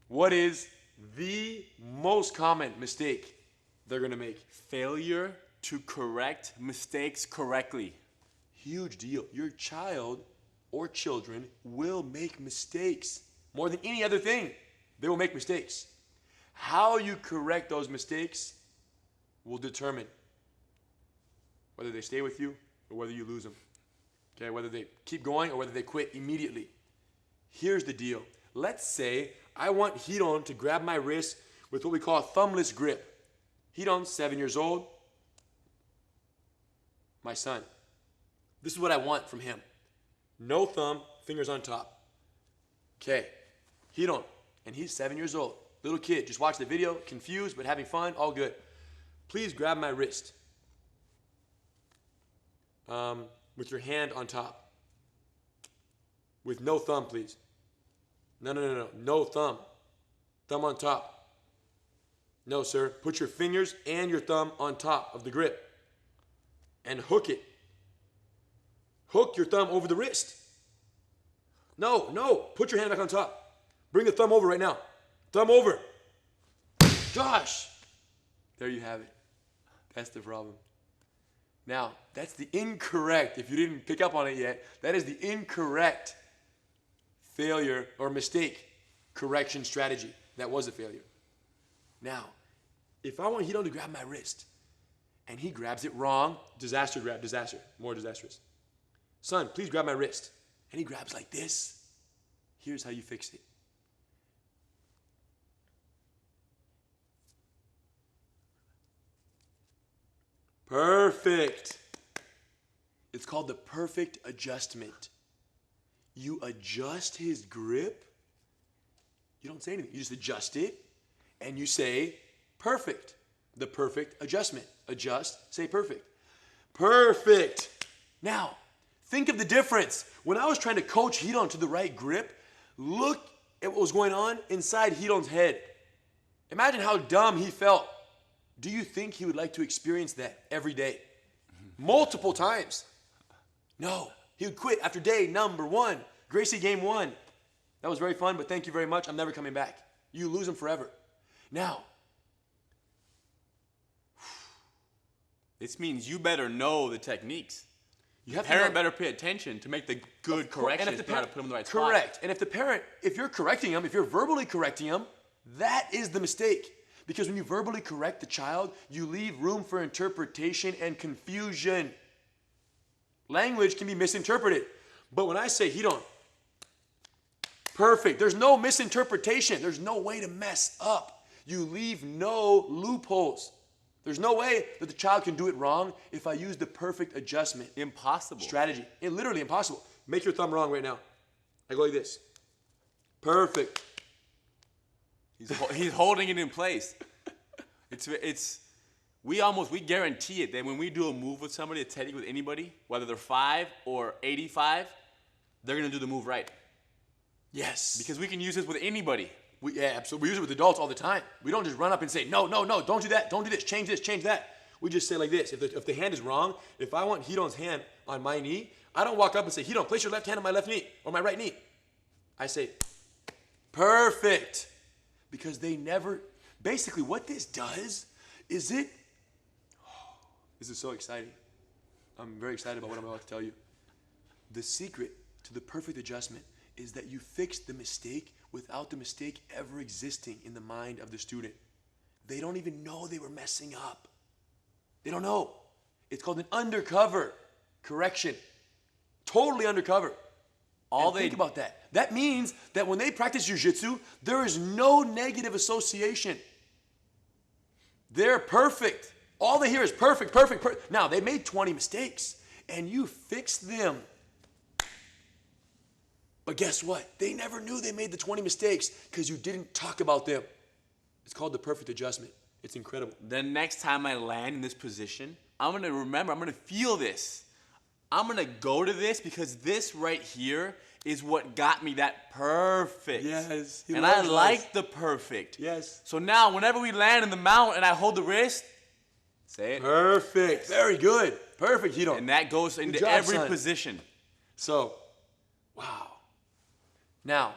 What is the most common mistake they're going to make? Failure to correct mistakes correctly. Huge deal. Your child or children will make mistakes. More than any other thing, they will make mistakes. How you correct those mistakes will determine whether they stay with you or whether you lose them. Okay, whether they keep going or whether they quit immediately. Here's the deal. Let's say I want Hiron to grab my wrist with what we call a thumbless grip. Hiron's 7 years old. My son. This is what I want from him. No thumb, fingers on top. Okay, Hiron, and he's 7 years old. Little kid, just watch the video, confused but having fun, all good. Please grab my wrist. With your hand on top. With no thumb, please. No. No thumb. Thumb on top. No, sir. Put your fingers and your thumb on top of the grip. And hook it. Hook your thumb over the wrist. No. Put your hand back on top. Bring the thumb over right now. Thumb over. Gosh. There you have it. That's the problem. Now, that's the incorrect, if you didn't pick up on it yet, that is the incorrect failure or mistake correction strategy. That was a failure. Now, if I want Hiron to grab my wrist and he grabs it wrong, disaster grab, disaster, more disastrous. Son, please grab my wrist. And he grabs like this. Here's how you fix it. Perfect. It's called the perfect adjustment. You adjust his grip. You don't say anything. You just adjust it. And you say, perfect. The perfect adjustment. Adjust, say perfect. Perfect. Now, think of the difference. When I was trying to coach Hiron to the right grip, look at what was going on inside Hiron's head. Imagine how dumb he felt. Do you think he would like to experience that every day? Multiple times? No. He would quit after day number 1. Gracie game 1. That was very fun, but thank you very much. I'm never coming back. You lose him forever. Now. This means you better know the techniques. The parent better pay attention to make the good corrections. And if the parent, put him in the right spot. Correct. And if you're correcting him, if you're verbally correcting him, that is the mistake. Because when you verbally correct the child, you leave room for interpretation and confusion. Language can be misinterpreted. But when I say Hiron, perfect, there's no misinterpretation. There's no way to mess up. You leave no loopholes. There's no way that the child can do it wrong if I use the perfect adjustment. Impossible. Strategy. Literally impossible. Make your thumb wrong right now. I go like this. Perfect. He's holding it in place. We guarantee it that when we do a move with somebody, a technique with anybody, whether they're 5 or 85, they're gonna do the move right. Yes. Because we can use this with anybody. Absolutely. We use it with adults all the time. We don't just run up and say, no, don't do that, don't do this, change that. We just say like this. If the hand is wrong, if I want Hiron's hand on my knee, I don't walk up and say, Hiron, place your left hand on my left knee or my right knee. I say, perfect. Because they never, basically what this does is this is so exciting. I'm very excited about what I'm about to tell you. The secret to the perfect adjustment is that you fix the mistake without the mistake ever existing in the mind of the student. They don't even know they were messing up. They don't know. It's called an undercover correction. Totally undercover. Think about that. That means that when they practice jiu-jitsu, there is no negative association. They're perfect. All they hear is perfect. Now, they made 20 mistakes, and you fixed them. But guess what? They never knew they made the 20 mistakes because you didn't talk about them. It's called the perfect adjustment. It's incredible. The next time I land in this position, I'm going to remember, I'm going to feel this. I'm going to go to this because this right here is what got me that perfect. Yes. And I like the perfect. Yes. So now, whenever we land in the mount and I hold the wrist, say it. Perfect. Very good. Perfect, Hiron. And that goes into every position. So, wow. Now,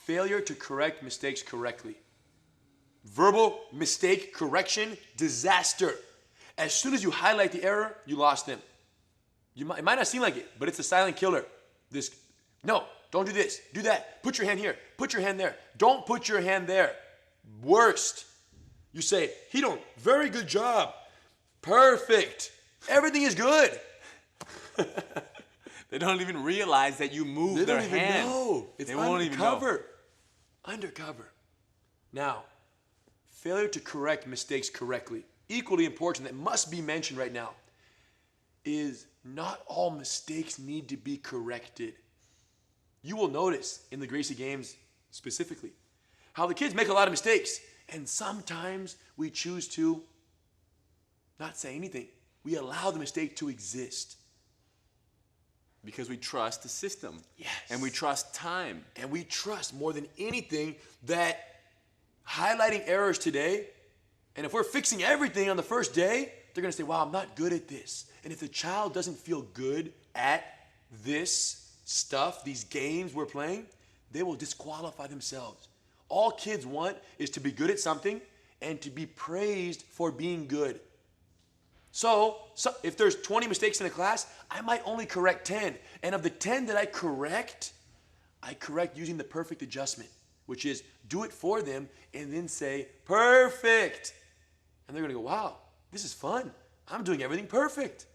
Failure to correct mistakes correctly. Verbal mistake correction, disaster. As soon as you highlight the error, you lost them. It might not seem like it, but it's a silent killer. No, don't do this, do that. Put your hand here, put your hand there. Don't put your hand there. Worst. You say, Hidon, very good job. Perfect. Everything is good. They don't even realize that you moved their hand. They don't even know. It's they won't even know. Undercover. Now, failure to correct mistakes correctly, equally important, that must be mentioned right now, is not all mistakes need to be corrected. You will notice in the Gracie games specifically how the kids make a lot of mistakes, and sometimes we choose to not say anything. We allow the mistake to exist. Because we trust the system. Yes. And we trust time. And we trust more than anything that highlighting errors today, and if we're fixing everything on the first day, they're going to say, wow, I'm not good at this. And if the child doesn't feel good at this stuff, these games we're playing, they will disqualify themselves. All kids want is to be good at something and to be praised for being good. So if there's 20 mistakes in a class, I might only correct 10. And of the 10 that I correct using the perfect adjustment, which is do it for them and then say, perfect. And they're going to go, wow, this is fun. I'm doing everything perfect.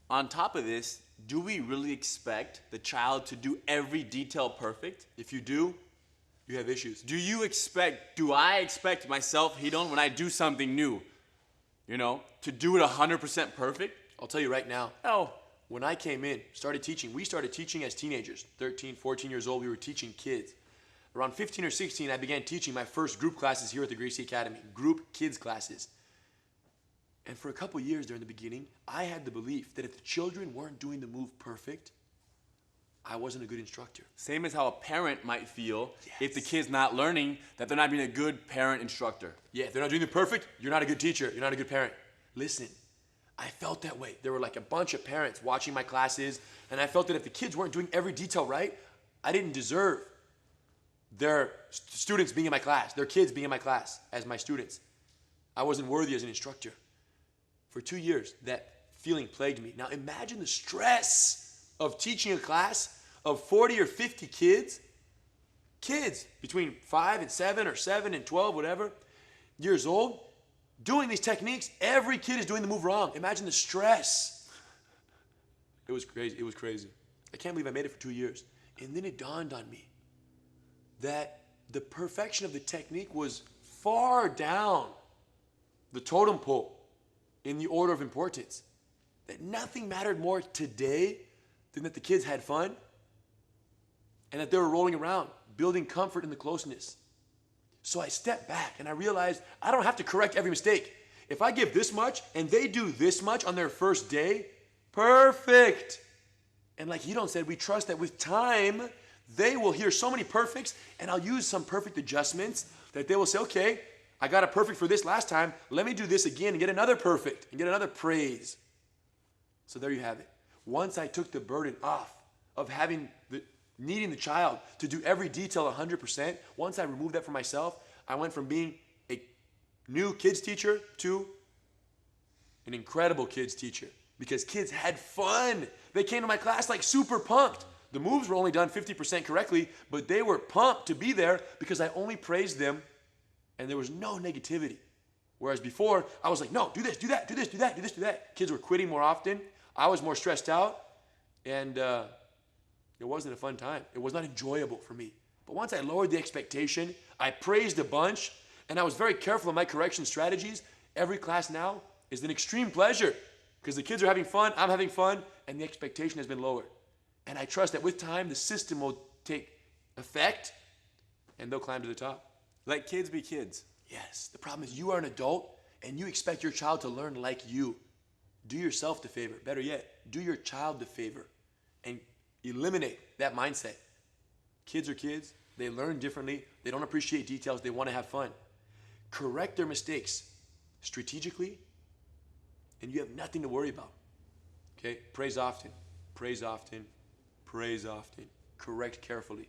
On top of this, do we really expect the child to do every detail perfect? If you do, you have issues. Do I expect myself, Hidon, when I do something new, to do it 100% perfect? I'll tell you right now. No. When I came in, we started teaching as teenagers, 13, 14 years old, we were teaching kids. Around 15 or 16, I began teaching my first group classes here at the Gracie Academy, group kids classes. And for a couple years during the beginning, I had the belief that if the children weren't doing the move perfect, I wasn't a good instructor. Same as how a parent might feel if the kid's not learning, that they're not being a good parent instructor. Yeah, if they're not doing it perfect, you're not a good teacher, you're not a good parent. Listen, I felt that way. There were like a bunch of parents watching my classes, and I felt that if the kids weren't doing every detail right, I didn't deserve their students being in my class, their kids being in my class as my students. I wasn't worthy as an instructor. For 2 years, that feeling plagued me. Now imagine the stress of teaching a class of 40 or 50 kids between 5 and 7 or 7 and 12, whatever, years old, doing these techniques. Every kid is doing the move wrong. Imagine the stress. It was crazy. It was crazy. I can't believe I made it for 2 years. And then it dawned on me that the perfection of the technique was far down the totem pole in the order of importance. That nothing mattered more today than that the kids had fun and that they were rolling around, building comfort in the closeness. So I stepped back and I realized I don't have to correct every mistake. If I give this much and they do this much on their first day, perfect. And like Hidon said, we trust that with time, they will hear so many perfects, and I'll use some perfect adjustments that they will say, okay, I got a perfect for this last time. Let me do this again and get another perfect and get another praise. So there you have it. Once I took the burden off of needing the child to do every detail 100%, once I removed that from myself, I went from being a new kids teacher to an incredible kids teacher, because kids had fun. They came to my class like super pumped. The moves were only done 50% correctly, but they were pumped to be there because I only praised them and there was no negativity. Whereas before, I was like, no, do this, do that, do this, do that, do this, do that. Kids were quitting more often. I was more stressed out, and it wasn't a fun time. It was not enjoyable for me. But once I lowered the expectation, I praised a bunch, and I was very careful of my correction strategies. Every class now is an extreme pleasure because the kids are having fun, I'm having fun, and the expectation has been lowered. And I trust that with time, the system will take effect, and they'll climb to the top. Let kids be kids. Yes. The problem is you are an adult, and you expect your child to learn like you. Do yourself the favor. Better yet, do your child the favor and eliminate that mindset. Kids are kids. They learn differently. They don't appreciate details. They want to have fun. Correct their mistakes strategically, and you have nothing to worry about. Okay? Praise often. Praise often. Praise often. Correct carefully.